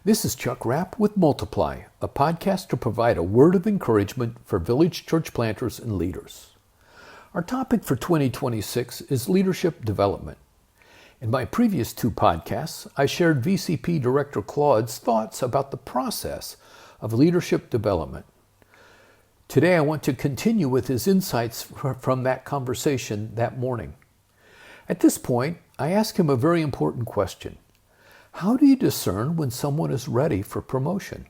This is Chuck Rapp with Multiply, a podcast to provide a word of encouragement for village church planters and leaders. Our topic for 2026 is leadership development. In my previous two podcasts, I shared VCP Director Claude's thoughts about the process of leadership development. Today I want to continue with his insights from that conversation that morning. At this point, I ask him a very important question. How do you discern when someone is ready for promotion?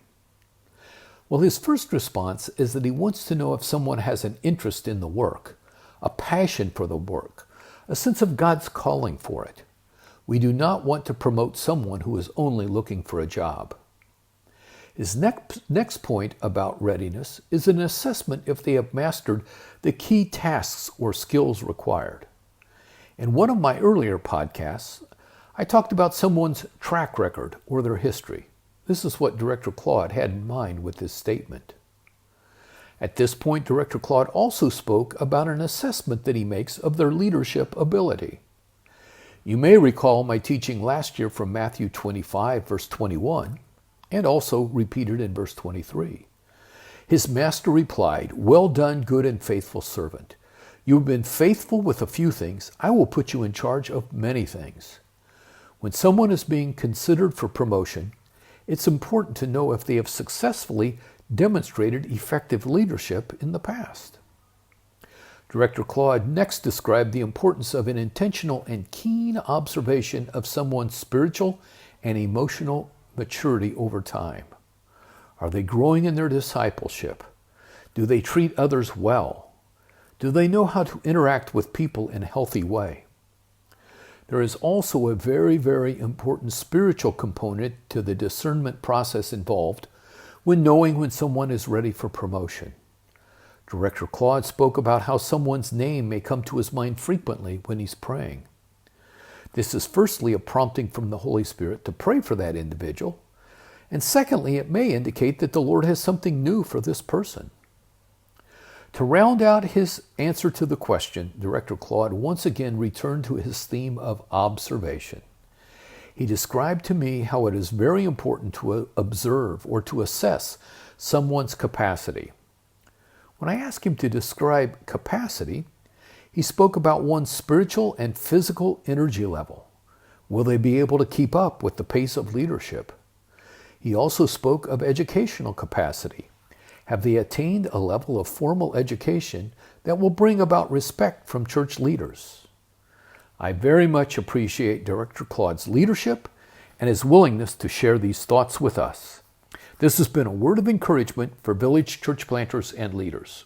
Well, his first response is that he wants to know if someone has an interest in the work, a passion for the work, a sense of God's calling for it. We do not want to promote someone who is only looking for a job. His next point about readiness is an assessment if they have mastered the key tasks or skills required. In one of my earlier podcasts, I talked about someone's track record or their history. This is what Director Claude had in mind with this statement. At this point, Director Claude also spoke about an assessment that he makes of their leadership ability. You may recall my teaching last year from Matthew 25, verse 21, and also repeated in verse 23. His master replied, "Well done, good and faithful servant. You have been faithful with a few things. I will put you in charge of many things." When someone is being considered for promotion, it's important to know if they have successfully demonstrated effective leadership in the past. Director Claude next described the importance of an intentional and keen observation of someone's spiritual and emotional maturity over time. Are they growing in their discipleship? Do they treat others well? Do they know how to interact with people in a healthy way? There is also a very, very important spiritual component to the discernment process involved when knowing when someone is ready for promotion. Director Claude spoke about how someone's name may come to his mind frequently when he's praying. This is firstly a prompting from the Holy Spirit to pray for that individual, and secondly, it may indicate that the Lord has something new for this person. To round out his answer to the question, Director Claude once again returned to his theme of observation. He described to me how it is very important to observe or to assess someone's capacity. When I asked him to describe capacity, he spoke about one's spiritual and physical energy level. Will they be able to keep up with the pace of leadership? He also spoke of educational capacity. Have they attained a level of formal education that will bring about respect from church leaders? I very much appreciate Director Claude's leadership and his willingness to share these thoughts with us. This has been a word of encouragement for village church planters and leaders.